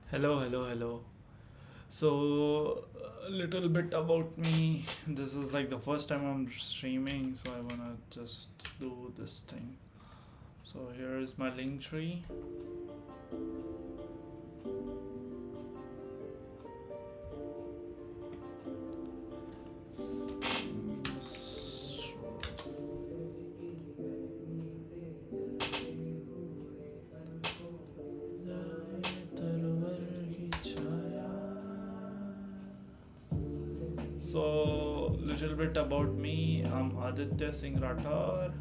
Hello. So, a little bit about me. This is like the first time I'm streaming, so I wanna just do this thing. So, here is my link tree. So, little bit about me. I'm Aditya Singh Rathore,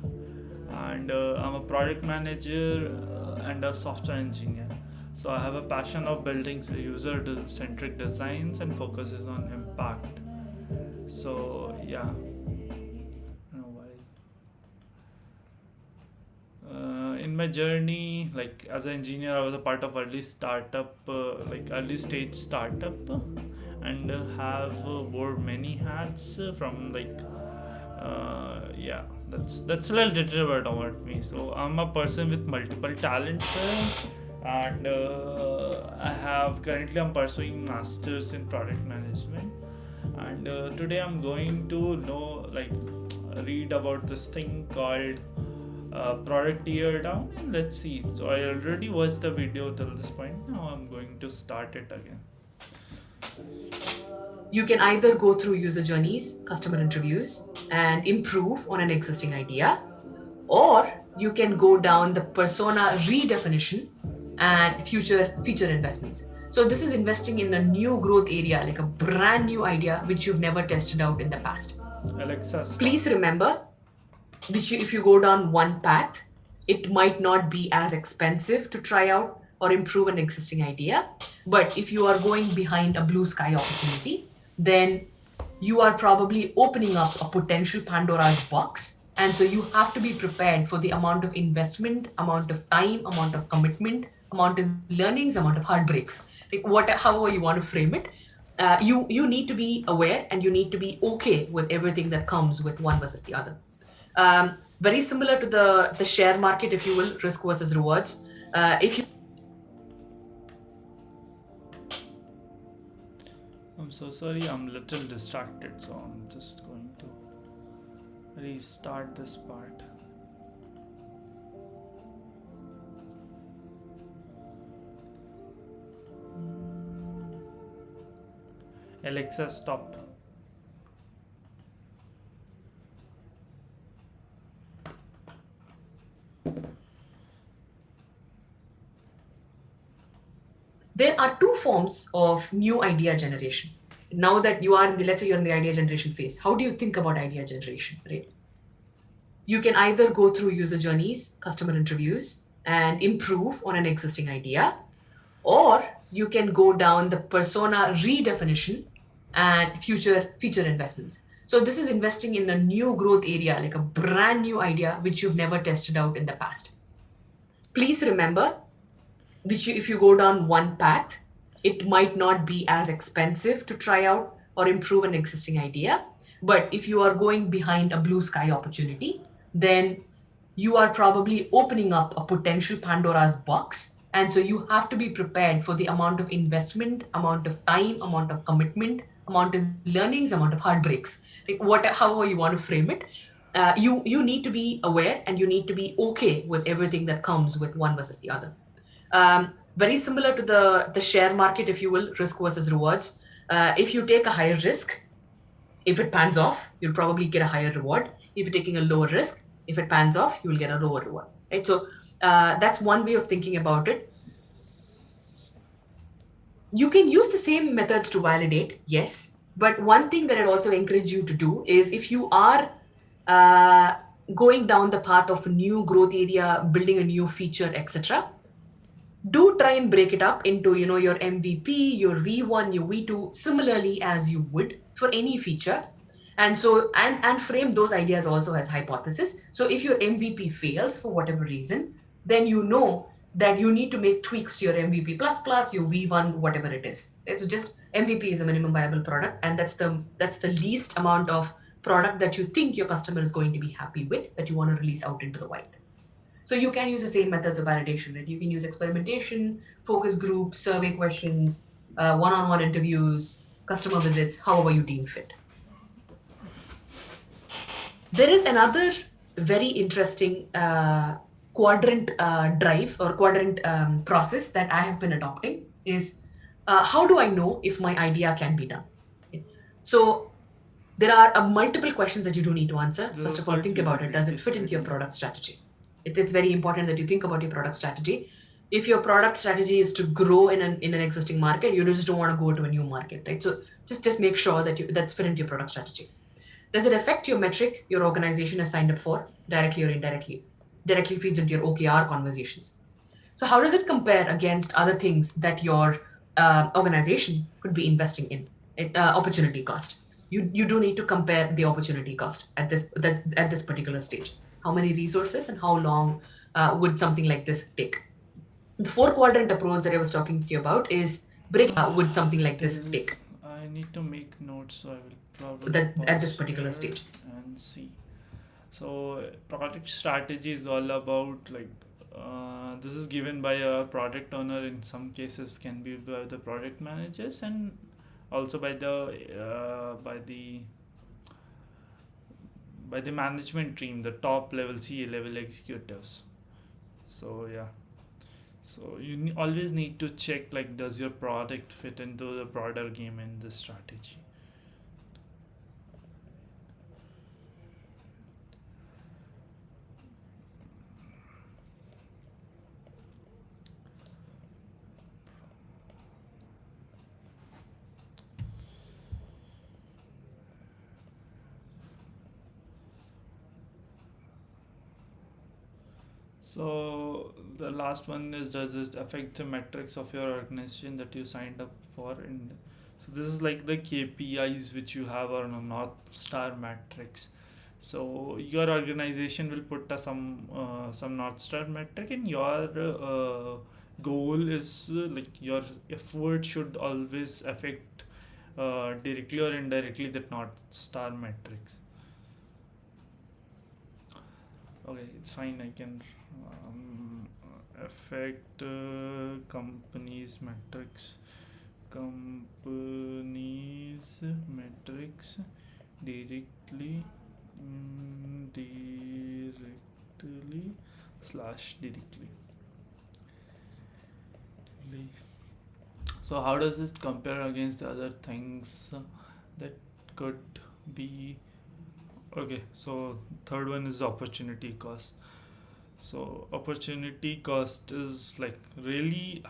and I'm a project manager and a software engineer. So, I have a passion of building user-centric designs and focuses on impact. So, yeah, you know why. In my journey, like as an engineer, I was a part of early startup, like early stage startup, and have wore many hats from like yeah, that's a little bit about me. So I'm a person with multiple talents, and I have currently I'm pursuing masters in product management, and today I'm going to know like read about this thing called product teardown, and let's see. So I already watched the video till this point. Now I'm going to start it again. You can either go through user journeys, customer interviews, and improve on an existing idea, or you can go down the persona redefinition and future feature investments. So this is investing in a new growth area, like a brand new idea which you've never tested out in the past. Alexa, stop. Please remember, if you go down one path, it might not be as expensive to try out or improve an existing idea. But if you are going behind a blue sky opportunity, then you are probably opening up a potential Pandora's box. And so you have to be prepared for the amount of investment, amount of time, amount of commitment, amount of learnings, amount of heartbreaks, like however you want to frame it. You need to be aware and you need to be okay with everything that comes with one versus the other. Very similar to the share market, if you will, risk versus rewards. If you I'm so sorry, I'm a little distracted, so I'm just going to restart this part. Alexa, stop. There are two forms of new idea generation. Now that you are in the, let's say you're in the idea generation phase, how do you think about idea generation, right? You can either go through user journeys, customer interviews, and improve on an existing idea, or you can go down the persona redefinition and future feature investments. So this is investing in a new growth area, like a brand new idea which you've never tested out in the past. Please remember, if you go down one path, it might not be as expensive to try out or improve an existing idea. But if you are going behind a blue sky opportunity, then you are probably opening up a potential Pandora's box. And so you have to be prepared for the amount of investment, amount of time, amount of commitment, amount of learnings, amount of heartbreaks, like however you want to frame it. You need to be aware and you need to be okay with everything that comes with one versus the other. Very similar to the share market, if you will, risk versus rewards. If you take a higher risk, if it pans off, you'll probably get a higher reward. If you're taking a lower risk, if it pans off, you will get a lower reward. Right. So that's one way of thinking about it. You can use the same methods to validate, yes. But one thing that I'd also encourage you to do is if you are uh, going down the path of a new growth area, building a new feature, etc., do try and break it up into your MVP, your V1, your V2, similarly as you would for any feature. And so and frame those ideas also as hypothesis. So if your MVP fails for whatever reason, then you know that you need to make tweaks to your MVP plus plus your V1, whatever it is. Okay, so just MVP is a minimum viable product, and that's the least amount of product that you think your customer is going to be happy with, that you want to release out into the wild. So you can use the same methods of validation, right? You can use experimentation, focus groups, survey questions, one-on-one interviews, customer visits, however you deem fit. There is another very interesting quadrant drive or quadrant process that I have been adopting is how do I know if my idea can be done? Okay. So there are multiple questions that you do need to answer. This First is of all, called think about it. Does feasibility it fit into your study. product strategy? It's very important that you think about your product strategy. If your product strategy is to grow in an existing market, you just don't want to go to a new market, right? So just make sure that that's fit into your product strategy. Does it affect your metric your organization has signed up for, directly or indirectly? Directly feeds into your OKR conversations. So, how does it compare against other things that your organization could be investing in? Opportunity cost. You do need to compare the opportunity cost at this particular stage. How many resources and how long would something like this take? The four quadrant approach that I was talking to you about is would something like this Till take I need to make notes, so I will probably that at this pause particular here stage? and see. So, project strategy is all about like this is given by a product owner. In some cases, can be by the project managers and also by the management team, the top level CA level executives. So yeah. So you always need to check like does your product fit into the broader game and the strategy. So the last one is does it affect the metrics of your organization that you signed up for? And so this is like the KPIs which you have on a North Star matrix. So your organization will put some North Star metric, and your goal is like your effort should always affect directly or indirectly that North Star metrics. Okay, it's fine. I can affect companies metrics. Companies metrics directly, directly slash directly. So how does this compare against the other things that could be okay? So third one is opportunity cost. So opportunity cost is like really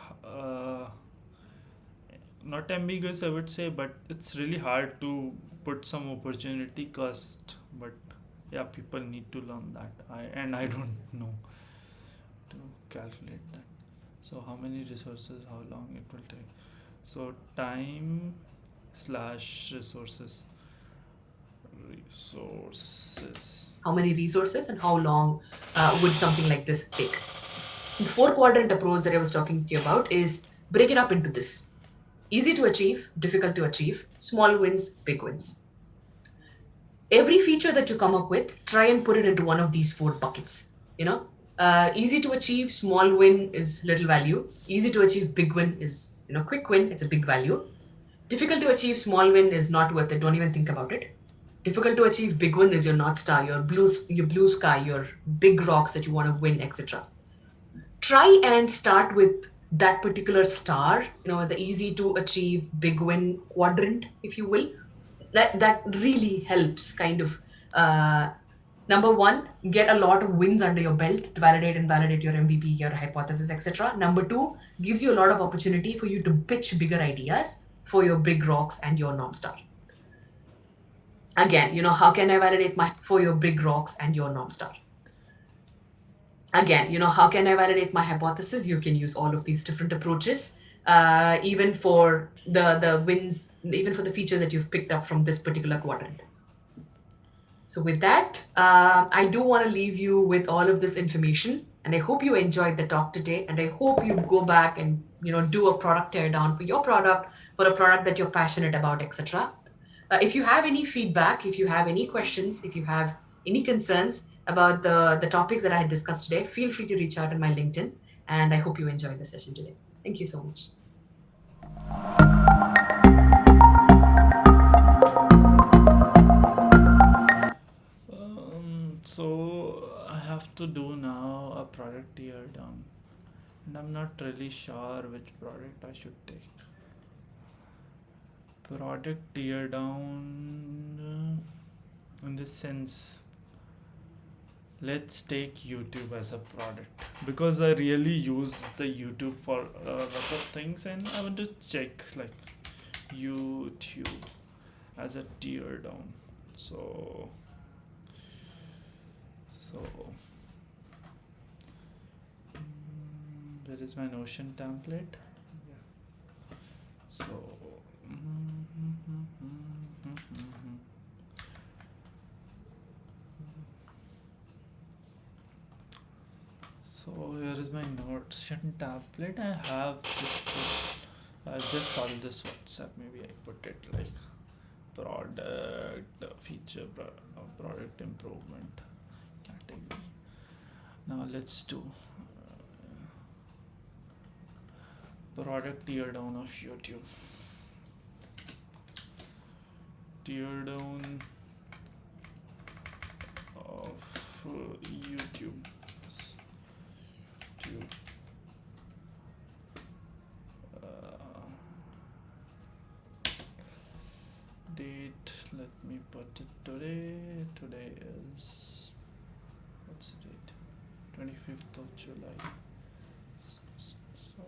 not ambiguous, I would say, but it's really hard to put some opportunity cost. But yeah, people need to learn that. I don't know to calculate that. So how many resources, how long it will take. So time slash resources. How many resources and how long would something like this take? The four quadrant approach that I was talking to you about is break it up into this: easy to achieve, difficult to achieve, small wins, big wins. Every feature that you come up with, try and put it into one of these four buckets. Easy to achieve, small win is little value. Easy to achieve, big win is quick win. It's a big value. Difficult to achieve, small win is not worth it. Don't even think about it. Difficult to achieve, big win is your north star, your blue sky, your big rocks that you want to win, etc. Try and start with that particular star, the easy to achieve big win quadrant, if you will. That really helps kind of number one, get a lot of wins under your belt to validate and validate your MVP, your hypothesis, etc. Number two, gives you a lot of opportunity for you to pitch bigger ideas for your big rocks and your north star. Again, how can I validate my for your big rocks and your north star? Again, how can I validate my hypothesis? You can use all of these different approaches, even for the wins, even for the feature that you've picked up from this particular quadrant. So with that, I do want to leave you with all of this information, and I hope you enjoyed the talk today. And I hope you go back and do a product teardown for your product, for a product that you're passionate about, etc. If you have any feedback, if you have any questions, if you have any concerns, about the topics that I had discussed today, feel free to reach out on my LinkedIn. And I hope you enjoyed the session today. Thank you so much. So I have to do now a product tear down, and I'm not really sure which product I should take. Product tear down, in this sense, let's take YouTube as a product because I really use the YouTube for a lot of things, and I want to check like YouTube as a tear down. So, so there is my Notion template. Yeah. So. So here is my Notion template. I just saw this WhatsApp. Maybe I put it like product feature product improvement category. Now let's do product tear down of YouTube. Tear down of YouTube. Date, let me put it today is, what's the date, 25th of July. So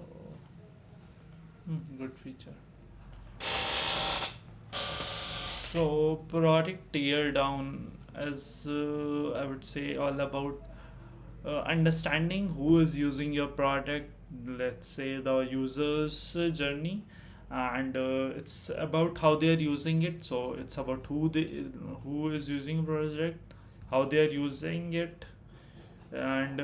good feature. So product tear down is I would say all about understanding who is using your product, let's say the user's journey, and it's about how they are using it. So it's about who is using project, how they are using it, and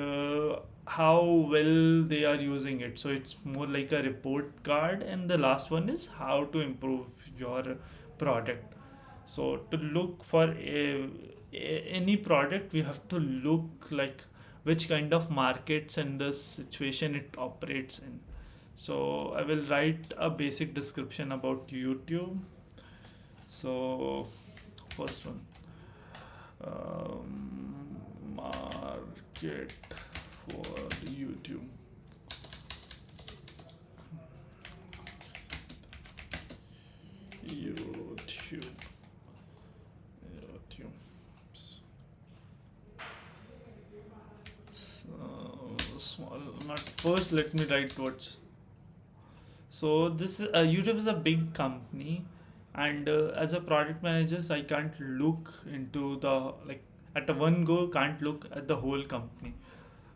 how well they are using it. So it's more like a report card, and the last one is how to improve your product. So to look for any product, we have to look like which kind of markets and the situation it operates in. So I will write a basic description about YouTube. So first one, market for YouTube. YouTube. Small. Not first. Let me write words. So this YouTube is a big company, and as a product manager, so I can't look into the like at a one go. Can't look at the whole company.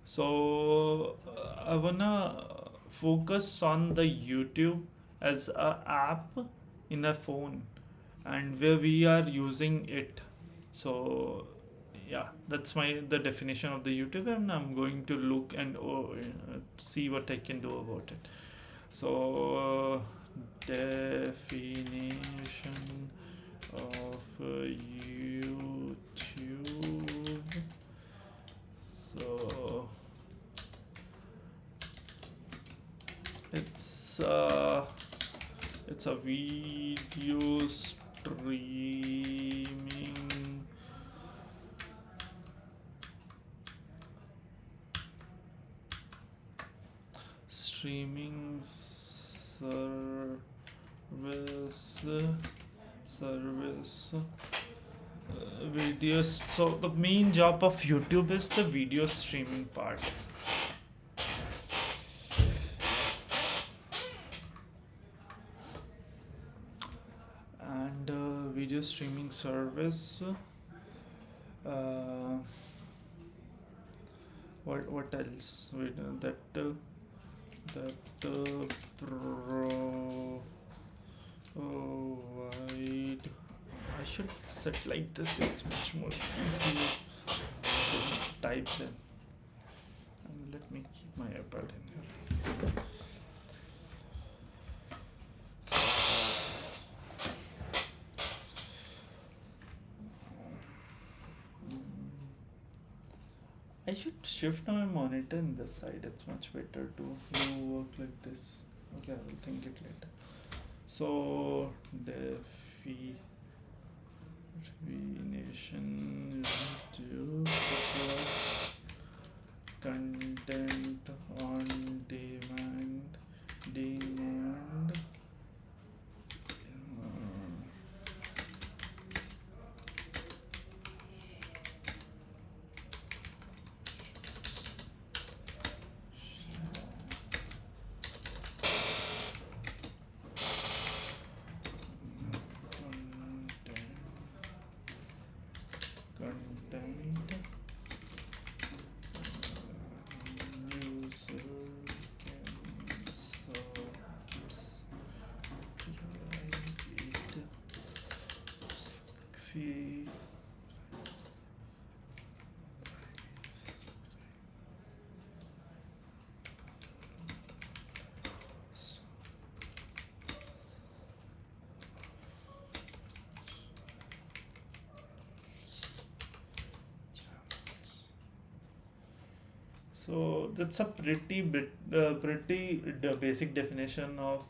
So I wanna focus on the YouTube as a app in our phone, and where we are using it. So yeah, that's the definition of the YouTube, and I'm going to look and see what I can do about it. So definition of YouTube. So it's it's a video streaming service videos. So the main job of YouTube is the video streaming part. And video streaming service, what else that provide. I should set like this, it's much more easy to type then. And let me keep my iPad in here. should shift my monitor in this side. It's much better to you work like this. Okay, I will think it later. So definition YouTube content on demand. Content user can see. So that's a pretty basic definition of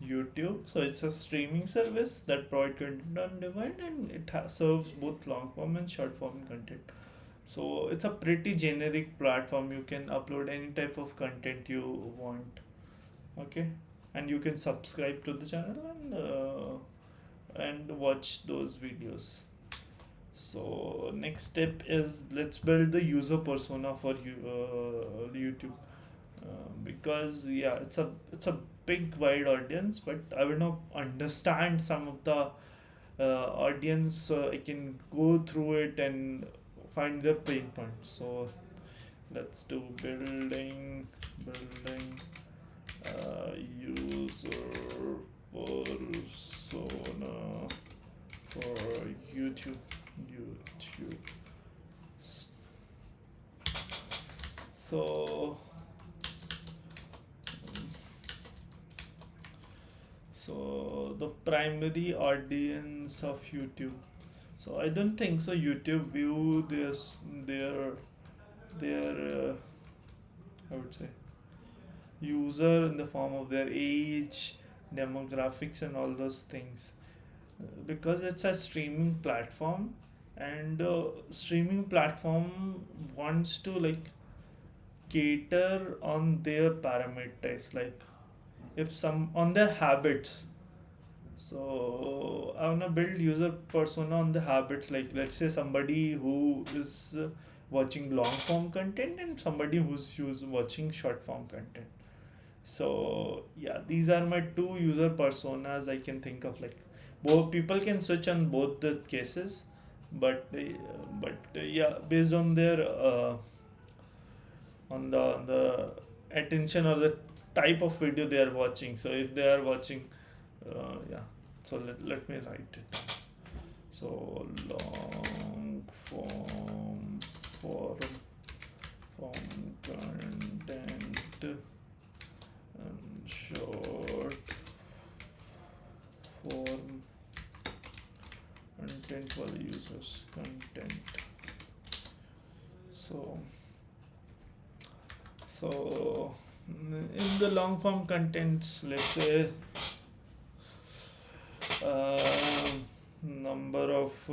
YouTube. So it's a streaming service that provides content on demand, and it serves both long form and short form content. So it's a pretty generic platform. You can upload any type of content you want. Okay, and you can subscribe to the channel and watch those videos. So next step is let's build the user persona for YouTube, because yeah, it's a big wide audience, but I will not understand some of the audience, so I can go through it and find their pain points. So let's do building user persona for YouTube. So the primary audience of YouTube. So I don't think so. YouTube view their I would say user in the form of their age, demographics, and all those things, because it's a streaming platform, and streaming platform wants to like cater on their parameters, like if some on their habits. So I wanna build user persona on the habits, like let's say somebody who is watching long form content and somebody who's watching short form content. So yeah, these are my two user personas I can think of. Like both people can switch on both the cases, but yeah, based on their on the attention or the type of video they are watching. So if they are watching, yeah. So let me write it. So long form content and short form content for the users content. So in the long form contents, let's say number of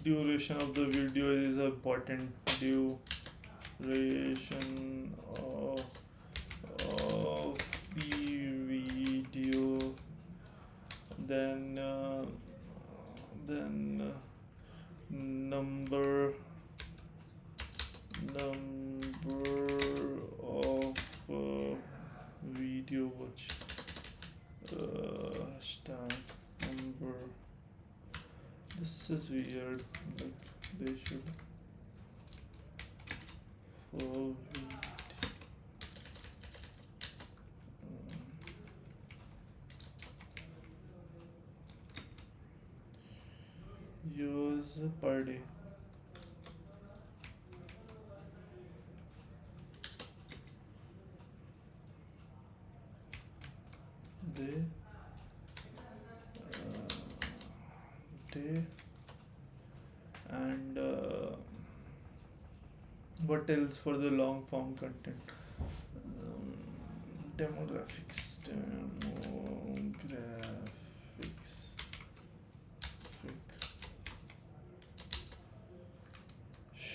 duration of the video is important. Duration of the video, then number of video watch, hashtag number. This is weird. Like they should for views per day. Day day and What else for the long form content? um, demographics.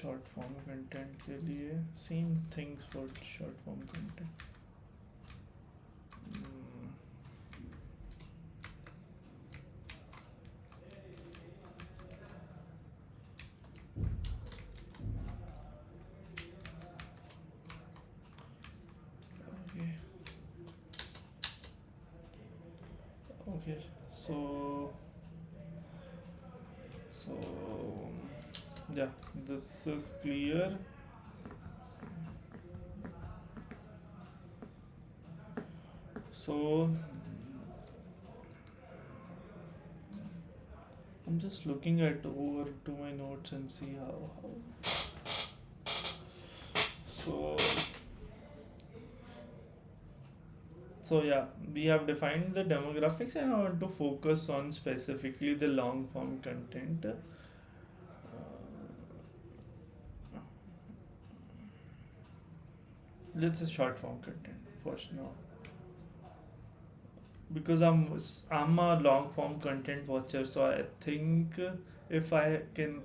Short form content के लिए same things for short form content. Okay. Okay, so yeah, this is clear. So I'm just looking at over to my notes and see how. So yeah, we have defined the demographics, and I want to focus on specifically the long form content. Let's short form content first now, because I'm a long form content watcher. So I think if I can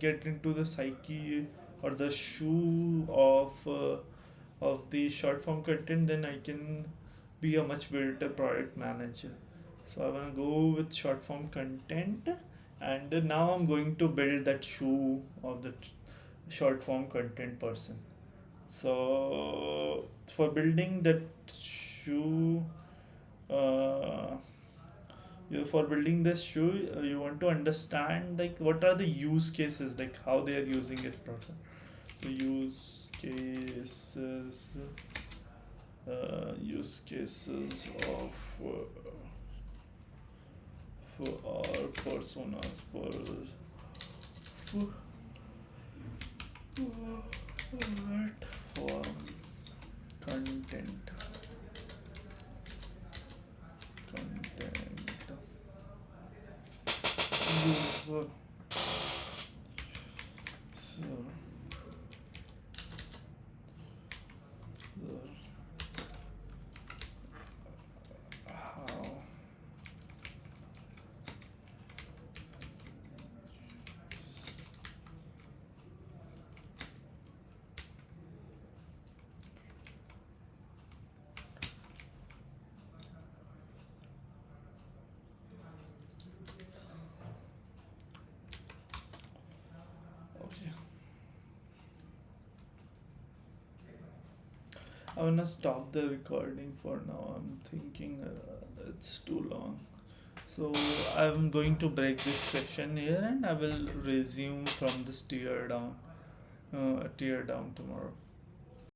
get into the psyche or the shoe of the short form content, then I can be a much better product manager. So I want to go with short form content, and now I'm going to build that shoe of the short form content person. So for building that shoe, uh, for building this shoe, you want to understand like what are the use cases, like how they are using it proper. So use cases of for our personas for platform content user. So how okay, I wanna stop the recording for now. I'm thinking it's too long. So I'm going to break this session here, and I will resume from this tear down tomorrow.